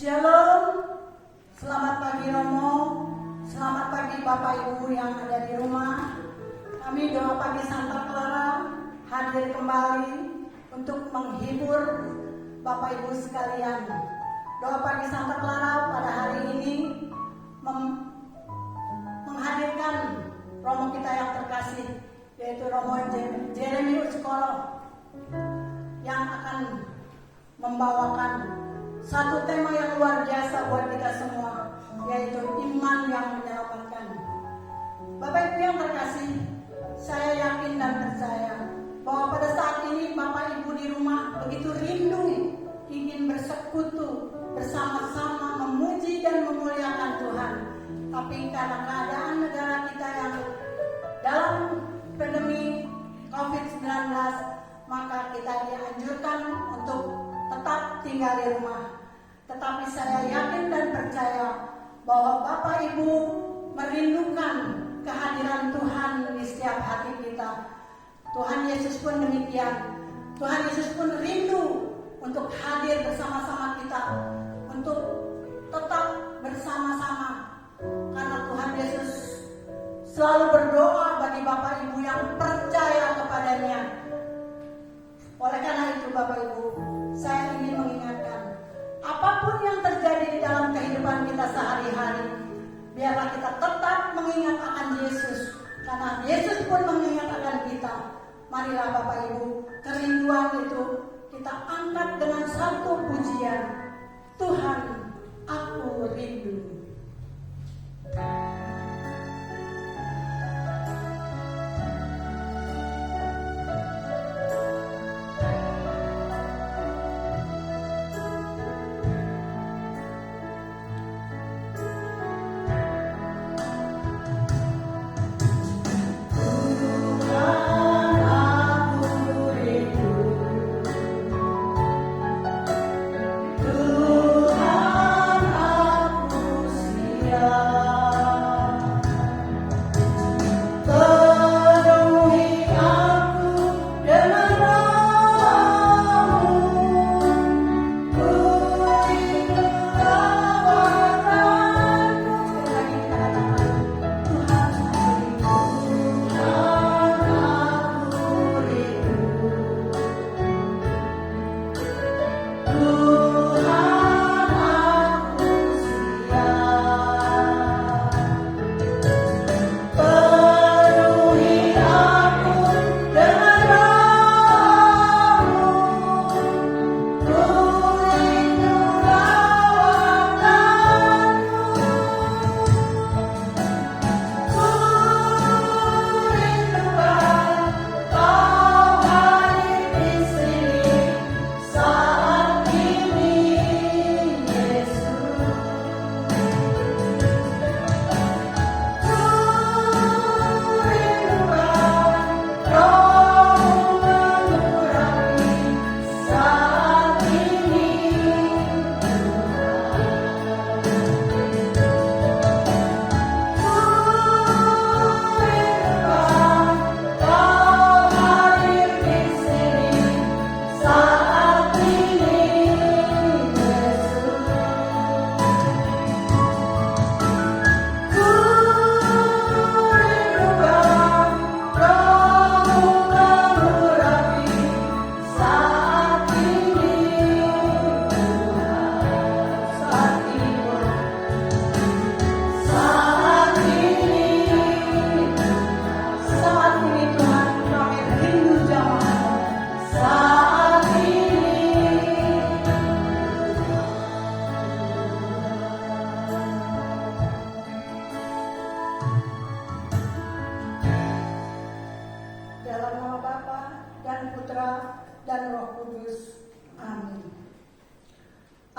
Shalom, selamat pagi Romo, selamat pagi Bapak Ibu yang ada di rumah. Kami Doa Pagi Santa Clara hadir kembali untuk menghibur Bapak Ibu sekalian. Doa Pagi Santa Clara pada hari ini menghadirkan Romo kita yang terkasih, yaitu Romo Jeremy Uskoro, yang akan membawakan satu tema yang luar biasa buat kita semua, yaitu iman yang menyelamatkan. Bapak Ibu yang terkasih, saya yakin dan percaya bahwa pada saat ini Bapak Ibu di rumah begitu rindu ingin bersekutu bersama-sama memuji dan memuliakan Tuhan. Tapi karena keadaan negara kita yang dalam pandemi COVID-19, maka kita dianjurkan untuk tetap tinggal di rumah. Tetapi saya yakin dan percaya bahwa Bapak Ibu merindukan kehadiran Tuhan di setiap hati kita. Tuhan Yesus pun demikian. Tuhan Yesus pun rindu untuk hadir bersama-sama kita, untuk tetap bersama-sama. Karena Tuhan Yesus selalu berdoa bagi Bapak Ibu yang percaya kepadanya. Oleh karena itu Bapak Ibu, saya ingin mengingatkan, apapun yang terjadi di dalam kehidupan kita sehari-hari, biarlah kita tetap mengingat akan Yesus, karena Yesus pun mengingat akan kita. Marilah Bapak Ibu, kerinduan itu kita angkat dengan satu pujian, Tuhan, aku rindu.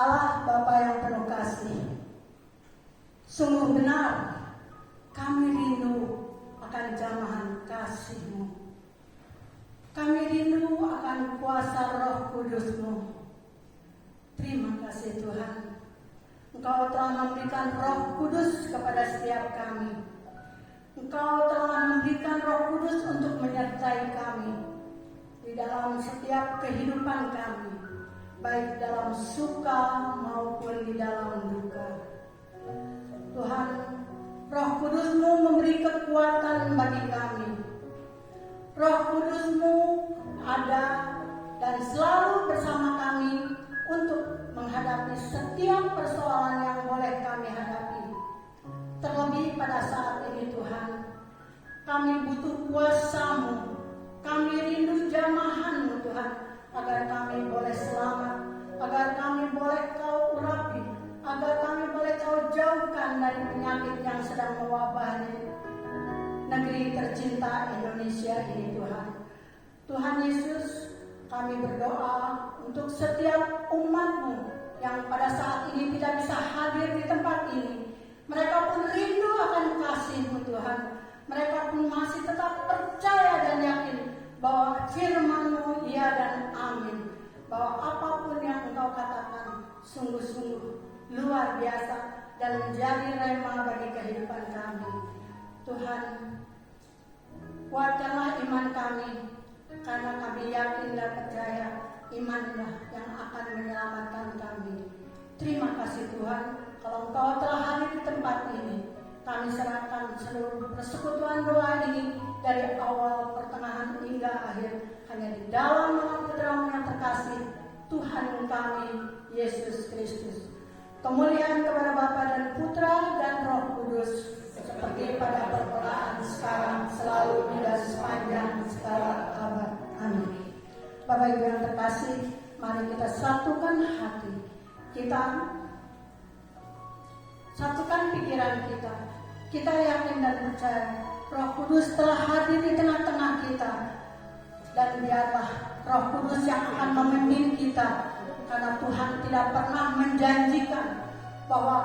Allah Bapa yang penuh kasih, sungguh benar kami rindu akan jamahan kasih-Mu. Kami rindu akan kuasa Roh Kudus-Mu. Terima kasih Tuhan, Engkau telah memberikan Roh Kudus kepada setiap kami. Engkau telah memberikan Roh Kudus untuk menyertai kami di dalam setiap kehidupan kami, baik dalam suka maupun di dalam bagi kami. Roh Kudus-Mu ada dan selalu bersama kami untuk menghadapi setiap persoalan yang boleh kami hadapi. Terlebih pada saat ini Tuhan, kami butuh kuasa-Mu, kami rindu jamahan-Mu Tuhan, agar kami boleh selamat, agar kami boleh Kau urapi, agar kami boleh Kau jauhkan dari penyakit yang sedang mewabahi negeri tercinta Indonesia ini Tuhan. Tuhan Yesus, kami berdoa untuk setiap umat-Mu yang pada saat ini tidak bisa hadir di tempat ini. Mereka pun rindu akan kasih-Mu Tuhan. Mereka pun masih tetap percaya dan yakin bahwa firman-Mu ya dan amin. Bahwa apapun yang Engkau katakan sungguh-sungguh luar biasa dan menjadi rema bagi kehidupan kami. Tuhan, kuatkanlah iman kami, karena kami yakin dan percaya imanlah yang akan menyelamatkan kami. Terima kasih Tuhan, kalau Engkau telah hadir di tempat ini. Kami serahkan seluruh persekutuan doa ini dari awal, pertengahan hingga akhir hanya di dalam nama Putra-Mu yang terkasih, Tuhan kami Yesus Kristus. Kemuliaan kepada Bapa dan Putra dan Roh Kudus, seperti pada permulaan, sekarang, selalu, dan sepanjang segala abad. Amin. Bapak Ibu yang terkasih, mari kita satukan hati, kita satukan pikiran kita. Kita yakin dan percaya Roh Kudus telah hadir di tengah-tengah kita, dan biarlah Roh Kudus yang akan memimpin kita, karena Tuhan tidak pernah menjanjikan bahwa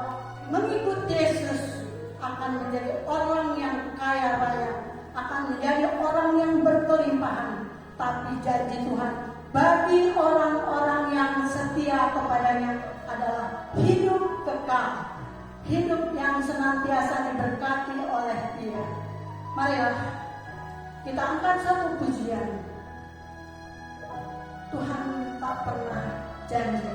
mengikut Yesus akan menjadi orang yang kaya raya, akan menjadi orang yang berkelimpahan. Tapi janji Tuhan bagi orang-orang yang setia kepadanya adalah hidup kekal, hidup yang senantiasa diberkati oleh Dia. Marilah kita angkat satu pujian. Tuhan tak pernah janji.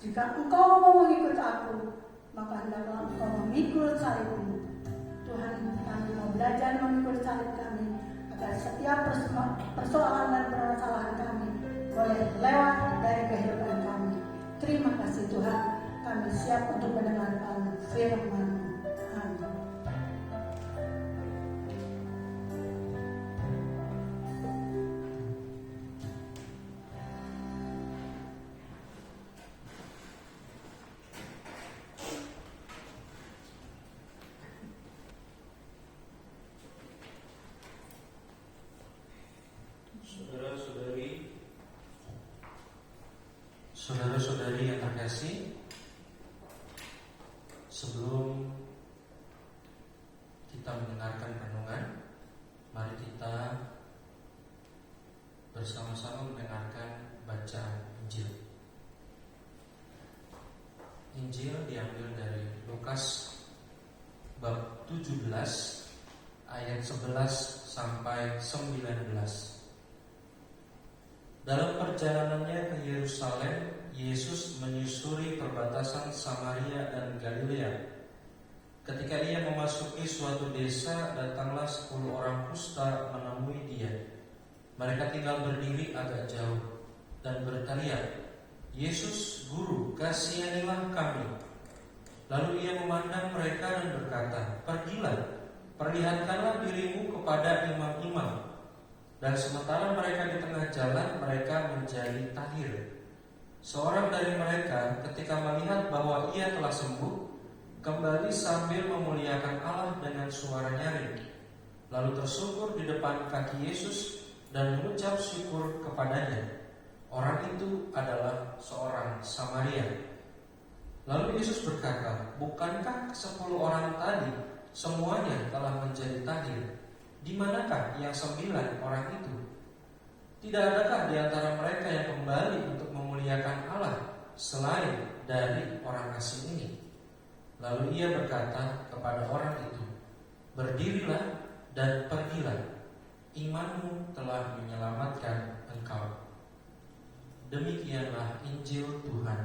Jika engkau mau mengikut aku, maka hendaklah engkau memikul salibmu. Tuhan, kami mau belajar memikul salib kami, agar setiap persoalan dan permasalahan kami boleh lewat dari kehidupan kami. Terima kasih Tuhan, kami siap untuk mendengarkan firman-Mu. Amin. Saudara-saudari yang terkasih, sebelum kita mendengarkan renungan, mari kita bersama-sama mendengarkan bacaan Injil. Injil diambil dari Lukas bab 17 ayat 11 sampai 19. Dalam perjalanannya ke Yerusalem, Yesus menyusuri perbatasan Samaria dan Galilea. Ketika ia memasuki suatu desa, datanglah 10 orang kusta menemui dia. Mereka tinggal berdiri agak jauh dan berteriak, "Yesus, Guru, kasihanilah kami." Lalu ia memandang mereka dan berkata, "Pergilah, perlihatkanlah dirimu kepada imam-imam." Dan sementara mereka di tengah jalan, mereka menjadi tahir. Seorang dari mereka ketika melihat bahwa ia telah sembuh, kembali sambil memuliakan Allah dengan suara nyaring. Lalu tersungkur di depan kaki Yesus dan mengucap syukur kepadanya. Orang itu adalah seorang Samaria. Lalu Yesus berkata, "Bukankah 10 orang tadi semuanya telah menjadi tahir? Di manakah yang 9 orang itu? Tidak adakah di antara mereka yang kembali untuk memuliakan Allah selain dari orang asing ini?" Lalu ia berkata kepada orang itu, "Berdirilah dan pergilah, imanmu telah menyelamatkan engkau." Demikianlah Injil Tuhan.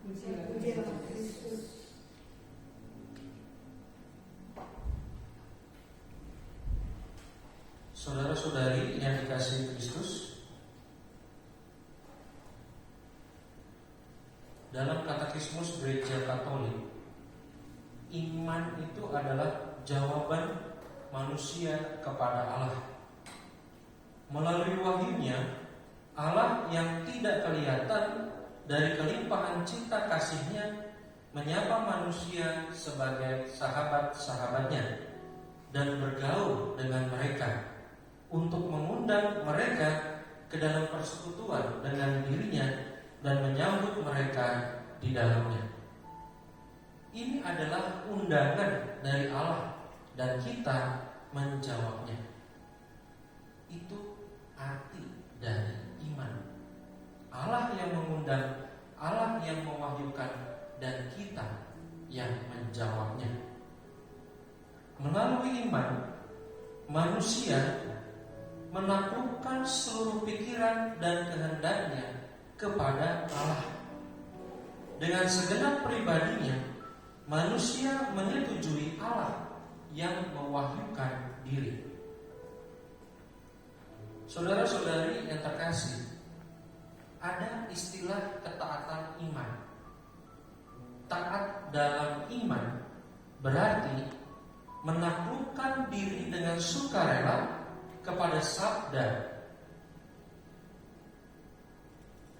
Injil Kristus. Saudara-saudari yang dikasihi Kristus, dalam Katekismus Gereja Katolik, iman itu adalah jawaban manusia kepada Allah. Melalui wahyunya, Allah yang tidak kelihatan dari kelimpahan cinta kasih-Nya menyapa manusia sebagai sahabat-sahabatnya dan bergaul dengan mereka untuk mengundang mereka ke dalam persekutuan dengan dirinya dan menyambut mereka di dalamnya. Ini adalah undangan dari Allah dan kita menjawabnya. Itu arti dari iman. Allah yang mengundang, Allah yang mewahyukan, dan kita yang menjawabnya. Melalui iman, manusia menaklukkan seluruh pikiran dan kehendaknya kepada Allah. Dengan segenap pribadinya, manusia menyetujui Allah yang mewahyukan diri. Saudara-saudari yang terkasih, ada istilah ketaatan iman. Taat dalam iman berarti menaklukkan diri dengan sukarela kepada sabda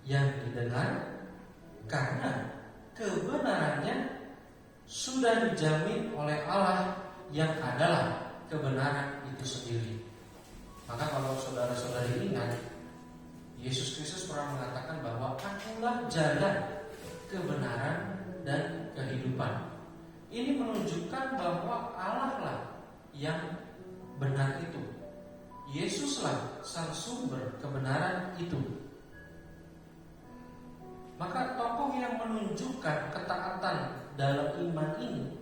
yang didengar karena kebenarannya sudah dijamin oleh Allah yang adalah kebenaran itu sendiri. Maka kalau saudara-saudari ingat, Yesus Kristus pernah mengatakan bahwa akulah jalan, kebenaran, dan kehidupan. Ini menunjukkan bahwa Allah lah yang benar itu. Yesuslah sang sumber kebenaran itu. Maka tokoh yang menunjukkan ketaatan dalam iman ini,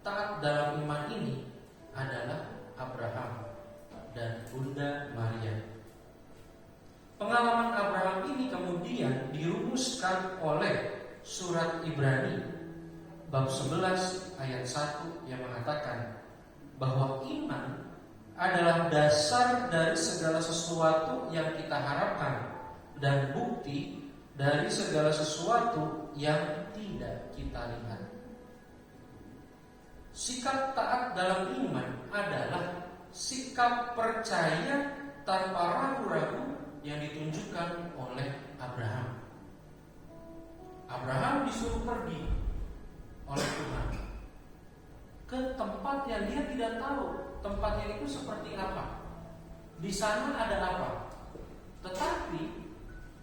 taat dalam iman ini adalah Abraham dan Bunda Maria. Pengalaman Abraham ini kemudian dirumuskan oleh surat Ibrani bab 11 ayat 1 yang mengatakan bahwa iman adalah dasar dari segala sesuatu yang kita harapkan dan bukti dari segala sesuatu yang tidak kita lihat. Sikap taat dalam iman adalah sikap percaya tanpa ragu-ragu yang ditunjukkan oleh Abraham. Abraham disuruh pergi oleh Tuhan ke tempat yang dia tidak tahu tempatnya itu seperti apa, di sana ada apa. Tetapi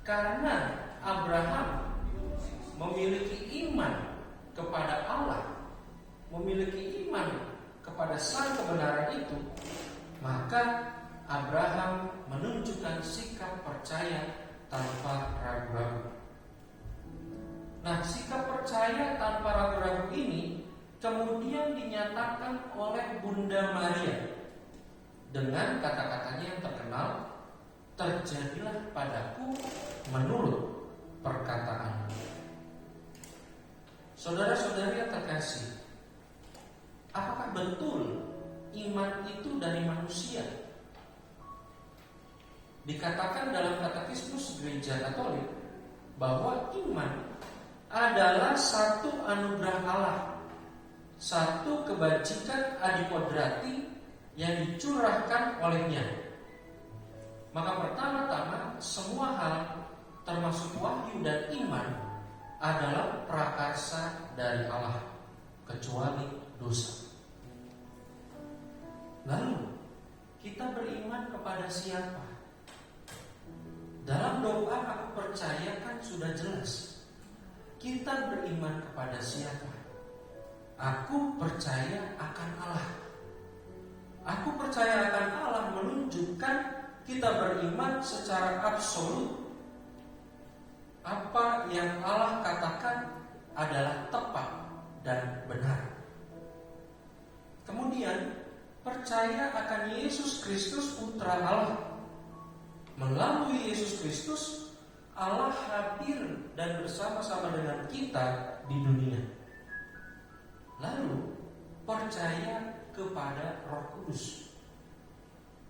karena Abraham memiliki iman kepada Allah, memiliki iman kepada sang kebenaran itu, maka Abraham menunjukkan sikap percaya tanpa ragu-ragu. Nah, sikap percaya tanpa ragu-ragu ini kemudian dinyatakan oleh Bunda Maria dengan kata-katanya yang terkenal, terjadilah padaku menurut perkataanmu. Saudara-saudari yang terkasih, apakah betul iman itu dari manusia? Dikatakan dalam Katekismus Gereja Katolik bahwa iman adalah satu anugerah Allah, satu kebajikan adikodrati yang dicurahkan olehnya. Maka pertama-tama semua hal termasuk wahyu dan iman adalah prakarsa dari Allah, kecuali dosa. Lalu kita beriman kepada siapa? Dalam doa aku percaya kan sudah jelas. Kita beriman kepada siapa? Aku percaya akan Allah. Aku percaya akan Allah menunjukkan kita beriman secara absolut. Apa yang Allah katakan adalah tepat dan benar. Kemudian percaya akan Yesus Kristus Putra Allah. Melalui Yesus Kristus Allah hadir dan bersama-sama dengan kita di dunia. Lalu percaya kepada Roh Kudus.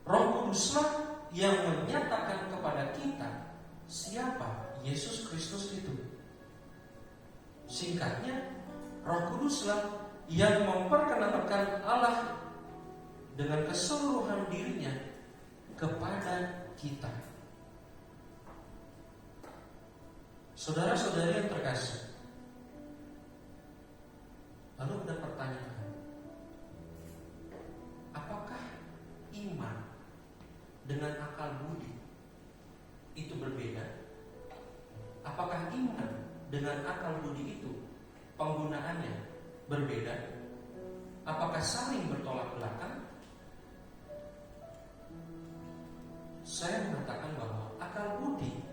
Roh Kuduslah yang menyatakan kepada kita siapa Yesus Kristus itu. Singkatnya, Roh Kuduslah yang memperkenalkan Allah dengan keseluruhan dirinya kepada kita. Saudara-saudari yang terkasih, lalu ada pertanyaan, apakah iman dengan akal budi itu berbeda? Apakah iman dengan akal budi itu penggunaannya berbeda? Apakah saling bertolak belakang? Saya mengatakan bahwa akal budi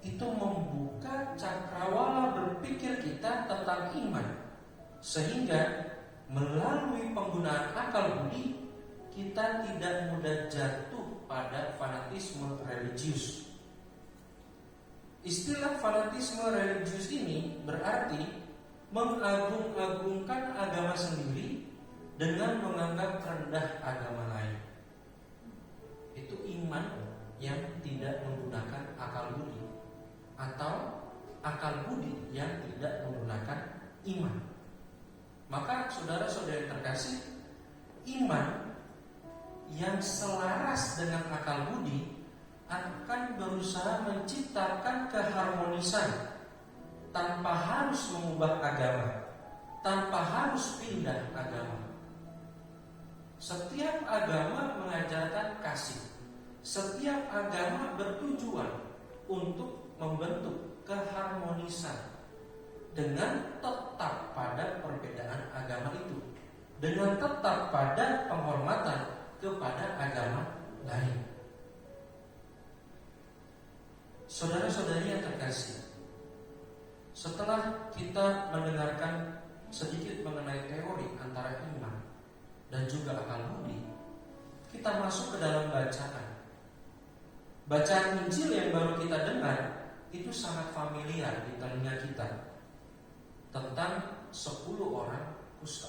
itu membuka cakrawala berpikir kita tentang iman, sehingga melalui penggunaan akal budi kita tidak mudah jatuh pada fanatisme religius. Istilah fanatisme religius ini berarti mengagung-agungkan agama sendiri dengan menganggap rendah agama lain. Itu iman yang tidak menggunakan akal budi, atau akal budi yang tidak menggunakan iman. Maka saudara-saudari terkasih, iman yang selaras dengan akal budi akan berusaha menciptakan keharmonisan tanpa harus mengubah agama, tanpa harus pindah agama. Setiap agama mengajarkan kasih. Setiap agama bertujuan untuk membentuk keharmonisan dengan tetap pada perbedaan agama itu, dengan tetap pada penghormatan kepada agama lain. Saudara-saudari yang terkasih, setelah kita mendengarkan sedikit mengenai teori antara iman dan juga akal budi, kita masuk ke dalam bacaan. Bacaan Injil yang baru kita dengar itu sangat familiar di telinga kita, tentang 10 orang kusta.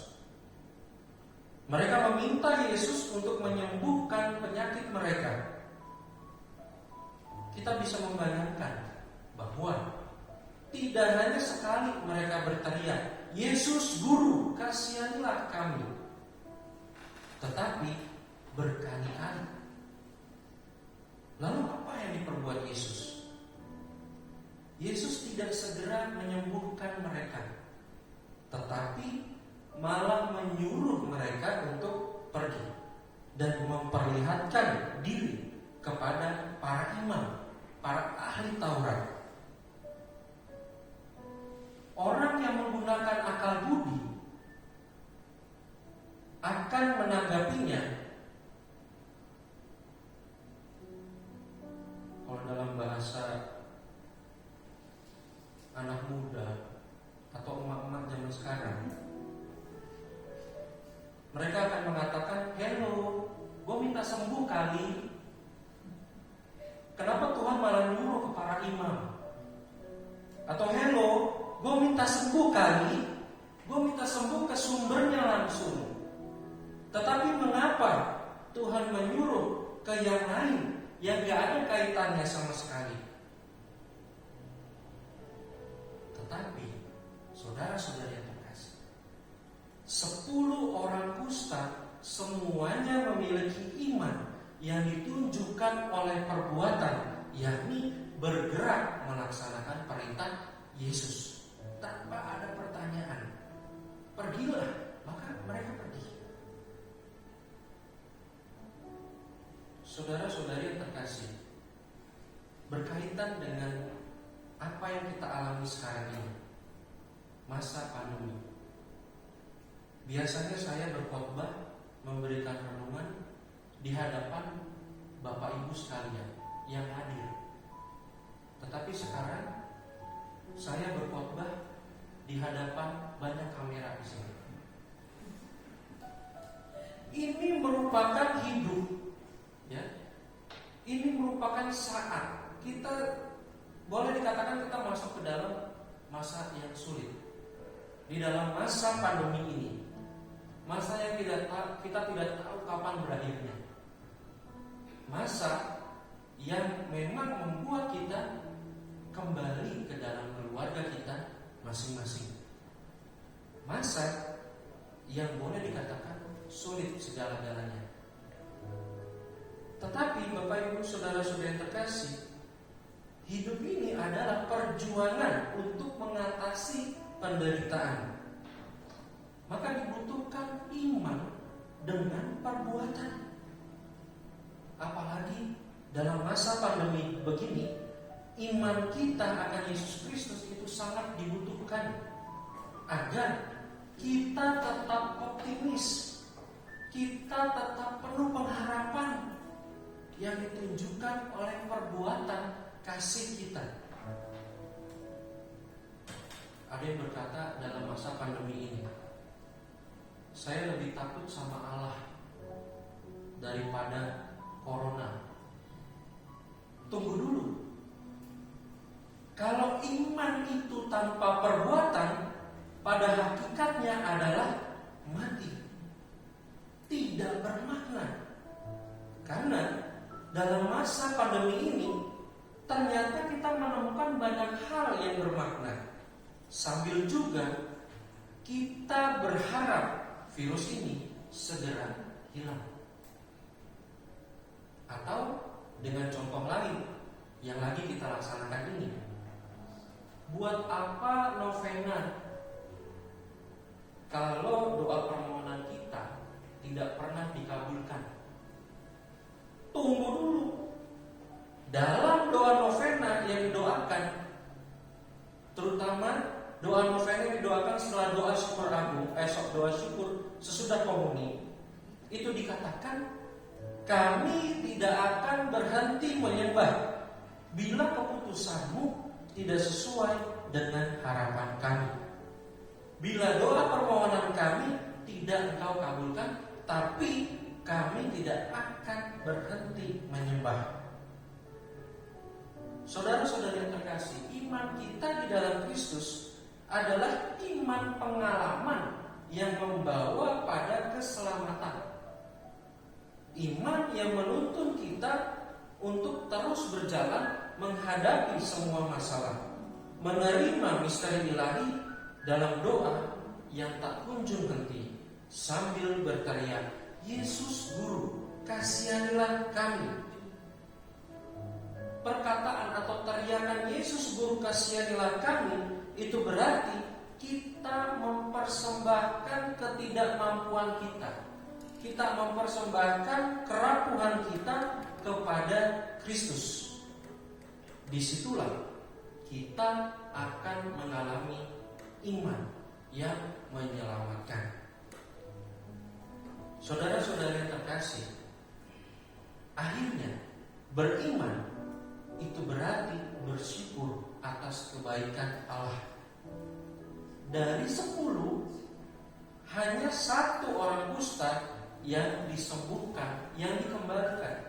Mereka meminta Yesus untuk menyembuhkan penyakit mereka. Kita bisa membayangkan bahwa tidak hanya sekali mereka berteriak, "Yesus Guru, kasihanilah kami," tetapi berkali-kali. Lalu apa yang diperbuat Yesus? Yesus tidak segera menyembuhkan mereka, tetapi malah menyuruh mereka untuk pergi dan memperlihatkan diri kepada para imam, para ahli Taurat. Mereka akan mengatakan, hello, gue minta sembuh kali. Kenapa Tuhan malah nyuruh ke para imam? Atau hello, gue minta sembuh kali, gue minta sembuh ke sumbernya langsung. Tetapi mengapa Tuhan menyuruh ke yang lain yang gak ada kaitannya sama sekali? Tetapi saudara-saudari yang terkasih, 10 orang kusta semuanya memiliki iman yang ditunjukkan oleh perbuatan, yakni bergerak melaksanakan perintah Yesus tanpa ada pertanyaan. Pergilah, maka mereka pergi. Saudara-saudari yang terkasih, berkaitan dengan apa yang kita alami sekarang ini, masa pandemi. Biasanya saya berkhotbah, memberikan renungan di hadapan Bapak Ibu sekalian yang hadir. Tetapi sekarang saya berkhotbah di hadapan banyak kamera di sini. Ini merupakan hidup, ya. Ini merupakan saat kita boleh dikatakan kita masuk ke dalam masa yang sulit. Di dalam masa pandemi ini, masa yang kita tidak tahu kapan berakhirnya. Masa yang memang membuat kita kembali ke dalam keluarga kita masing-masing. Masa yang boleh dikatakan sulit segala-galanya. Tetapi Bapak Ibu saudara-saudari yang terkasih, hidup ini adalah perjuangan untuk mengatasi penderitaan. Maka dibutuhkan iman dengan perbuatan. Apalagi dalam masa pandemi begini, iman kita akan Yesus Kristus itu sangat dibutuhkan agar kita tetap optimis, kita tetap penuh pengharapan yang ditunjukkan oleh perbuatan kasih kita. Ada yang berkata dalam masa pandemi ini, saya lebih takut sama Allah daripada corona. Tunggu dulu. Kalau iman itu tanpa perbuatan, pada hakikatnya adalah mati, tidak bermakna. Karena dalam masa pandemi ini ternyata kita menemukan banyak hal yang bermakna. Sambil juga kita berharap virus ini segera hilang. Atau dengan contoh lain yang lagi kita laksanakan ini, buat apa novena kalau doa permohonan kita tidak pernah dikabulkan? Tunggu dulu. Dalam doa novena yang didoakan, terutama doa novena yang didoakan setelah doa syukur agung, doa syukur sesudah komuni, itu dikatakan, kami tidak akan berhenti menyembah bila keputusanmu tidak sesuai dengan harapan kami. Bila doa permohonan kami tidak engkau kabulkan, tapi kami tidak akan berhenti menyembah. Saudara-saudara yang terkasih, iman kita di dalam Kristus adalah iman pengalaman yang membawa pada keselamatan. Iman yang menuntun kita untuk terus berjalan menghadapi semua masalah, menerima misteri ilahi dalam doa yang tak kunjung henti, sambil berteriak, Yesus Guru, kasihanilah kami. Perkataan atau teriakan Yesus Guru, kasihanilah kami itu berarti kita mempersembahkan ketidakmampuan kita. Kita mempersembahkan kerapuhan kita kepada Kristus. Disitulah kita akan mengalami iman yang menyelamatkan. Saudara-saudara yang terkasih, akhirnya beriman itu berarti bersyukur atas kebaikan Allah. Dari 10, hanya satu orang kusta yang disembuhkan, yang dikembalikan,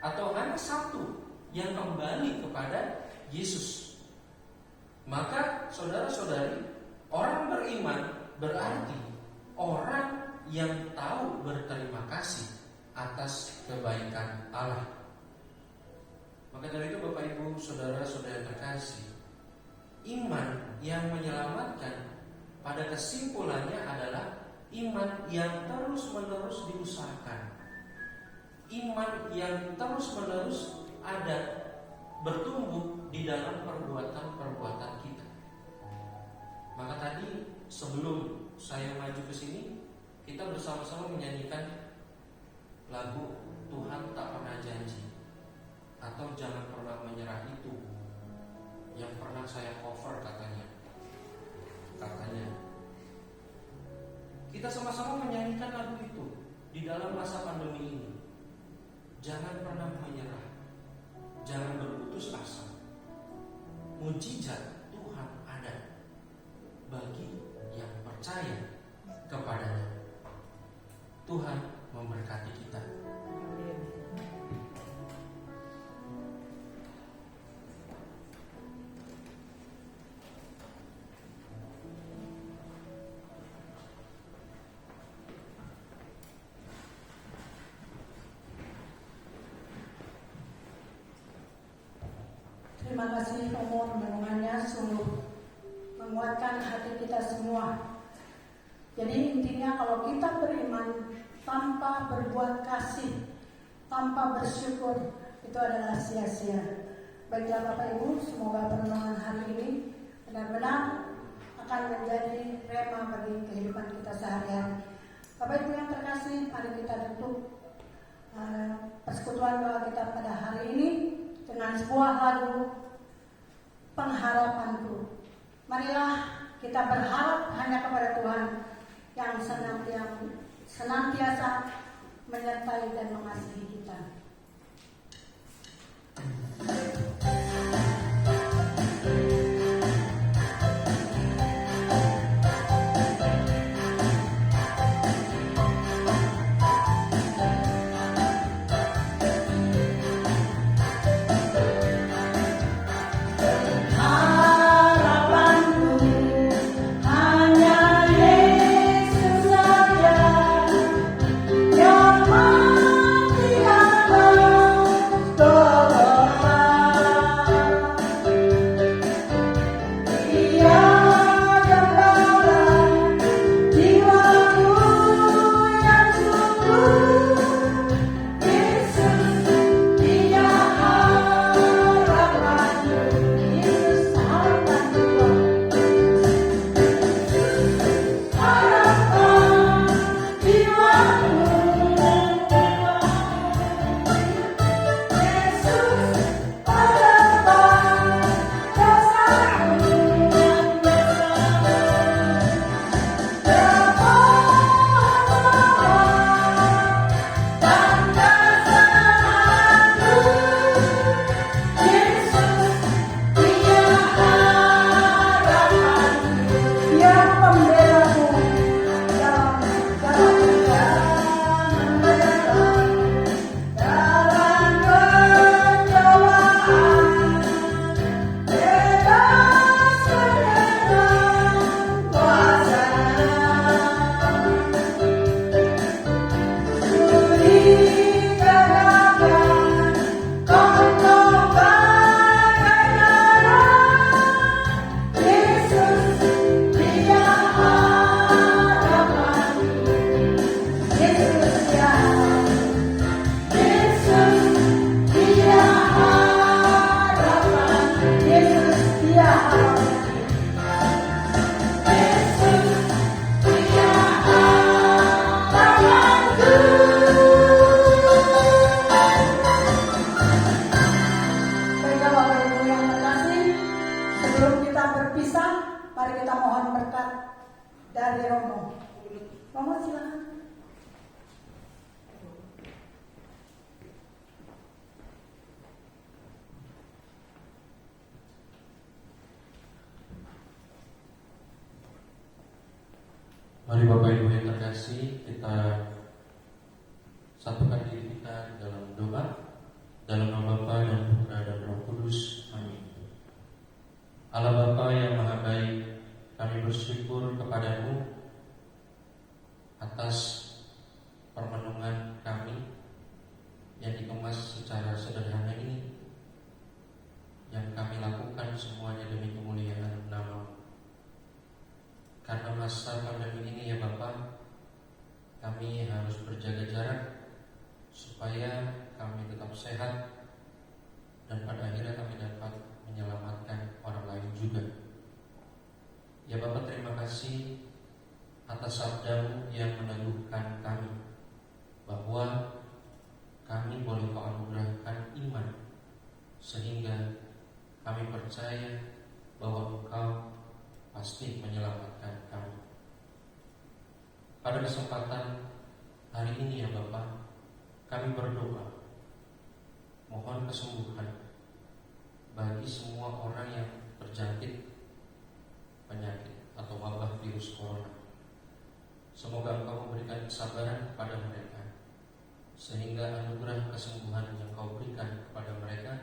atau hanya satu yang kembali kepada Yesus. Maka saudara-saudari, orang beriman berarti orang yang tahu berterima kasih atas kebaikan Allah. Maka dari itu Bapak Ibu saudara-saudara yang terkasih, iman yang menyelamatkan pada kesimpulannya adalah iman yang terus-menerus diusahakan, iman yang terus-menerus ada, bertumbuh di dalam perbuatan-perbuatan kita. Maka tadi sebelum saya maju ke sini, kita bersama-sama menyanyikan lagu Tuhan Tak Pernah Janji atau Jangan Pernah Menyerah itu, yang pernah saya cover katanya. Kita sama-sama menyanyikan lagu itu di dalam masa pandemi ini. Jangan pernah menyerah, jangan berputus asa. Mujizat Tuhan ada bagi yang percaya kepadanya. Tuhan memberkati kita. Terima kasih Romo, renungannya sungguh menguatkan hati kita semua. Jadi intinya kalau kita beriman tanpa berbuat kasih, tanpa bersyukur, itu adalah sia-sia. Baiklah Bapak Ibu, semoga perenungan hari ini benar-benar akan menjadi rema bagi kehidupan kita sehari-hari. Bapak Ibu yang terkasih, mari kita tutup persekutuan doa kita pada hari ini dengan sebuah lagu Pengharapanku. Marilah kita berharap hanya kepada Tuhan yang senantiasa menyertai dan mengasihi kita. Mari Bapak Ibu yang terkasih, kita satukan diri kita di dalam doa. Dalam nama Bapa dan Putra dan Roh Kudus. Amin. Allah Bapa yang Maha Baik, kami bersyukur kepadamu atas permenungan kami yang dikemas secara sederhana ini, yang kami lakukan semuanya demi kemuliaan nama. Karena masa pandemi ini ya Bapa, kami harus berjaga jarak supaya kami tetap sehat dan pada akhirnya kami dapat menyelamatkan orang lain juga. Ya Bapak, terima kasih atas sabda-Mu yang meneguhkan kami bahwa kami boleh Kau anugerahkan iman sehingga kami percaya bahwa Engkau pasti menyelamatkan kami. Pada kesempatan hari ini ya Bapak, kami berdoa mohon kesembuhan bagi semua orang yang terjangkit penyakit atau wabah virus corona. Semoga Engkau memberikan kesabaran kepada mereka, sehingga anugerah kesembuhan yang Kau berikan kepada mereka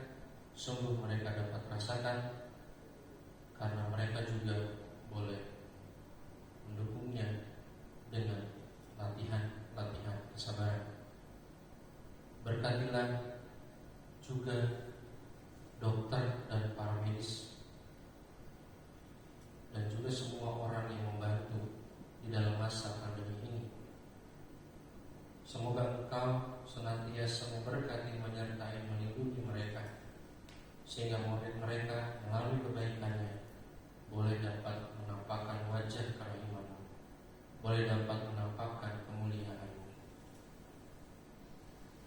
sungguh mereka dapat rasakan, karena mereka juga boleh mendukungnya dengan latihan kesabaran. Berkatilah juga dokter dan para medis dan juga semua orang yang membantu di dalam masa pandemi ini. Semoga Engkau senantiasa memberkati, menyertai, melindungi mereka, sehingga murid mereka melalui kebaikannya boleh dapat menampakkan wajah kerahiman-Mu, boleh dapat menampakkan kemuliaan-Mu.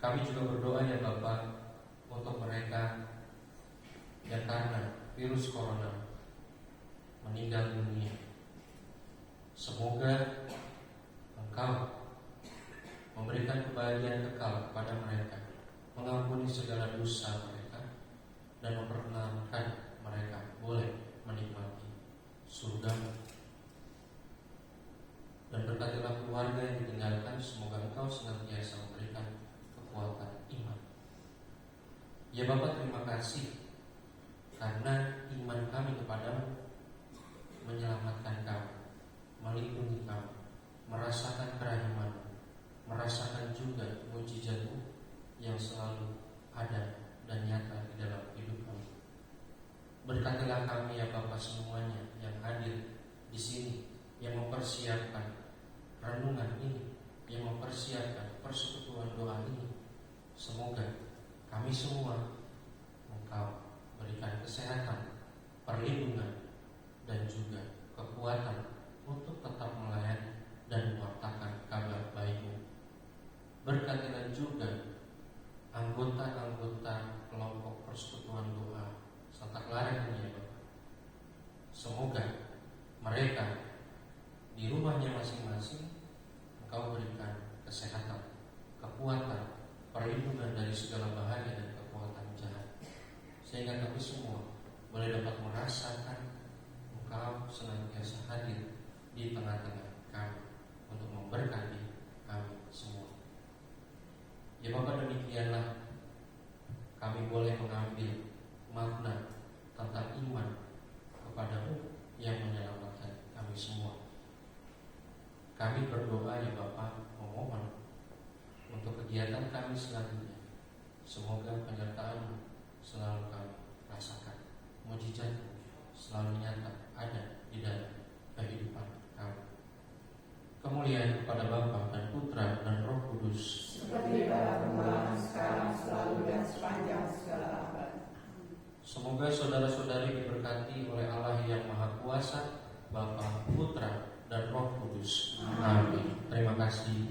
Kami juga berdoa ya Bapa untuk mereka yang karena virus corona meninggal dunia. Semoga Engkau memberikan kebahagiaan kekal kepada mereka, mengampuni segala dosa mereka, dan memperkenankan mereka boleh menikmati surga. Dan berkatilah keluarga yang ditinggalkan, semoga Engkau senantiasa memberikan kekuatan iman. Ya Bapa, terima kasih karena iman kami kepadamu menyelamatkan kami, melindungi kami, merasakan kerahiman-Mu, merasakan juga mujizat-Mu yang selalu ada dan nyata di dalam hidup kami. Berkatilah kami ya Bapa semuanya yang hadir di sini, yang mempersiapkan renungan ini, yang mempersiapkan persekutuan doa ini. Semoga kami semua Engkau berikan kesehatan, perlindungan, dan juga kekuatan untuk tetap melayani dan mewartakan kabar baik-Mu. Berkatilah juga anggota-anggota kelompok persekutuan doa serta Klaret ini ya Bapak. Semoga mereka di rumahnya masing-masing Engkau berikan kesehatan, kekuatan, perlindungan dari segala bahaya dan kekuatan jahat, sehingga kami semua boleh dapat merasakan Engkau senantiasa hadir di tengah-tengah kami untuk memberkati kami semua. Ya Bapak, demikianlah kami boleh mengambil makna tentang iman kepada-Mu yang menyelamatkan kami semua. Kami berdoa ya Bapak, memohon untuk kegiatan kami selanjutnya. Semoga penyertaan-Mu selalu kami rasakan, mujizat-Mu selalu nyata ada di dalam kehidupan kami. Kemuliaan kepada Bapa dan Putra dan Roh Kudus, seperti pada permulaan, sekarang, selalu, dan sepanjang segala abad. Semoga saudara-saudari diberkati oleh Allah yang Maha Kuasa, Bapa, Putra, dan Roh Kudus. Amin. Terima kasih.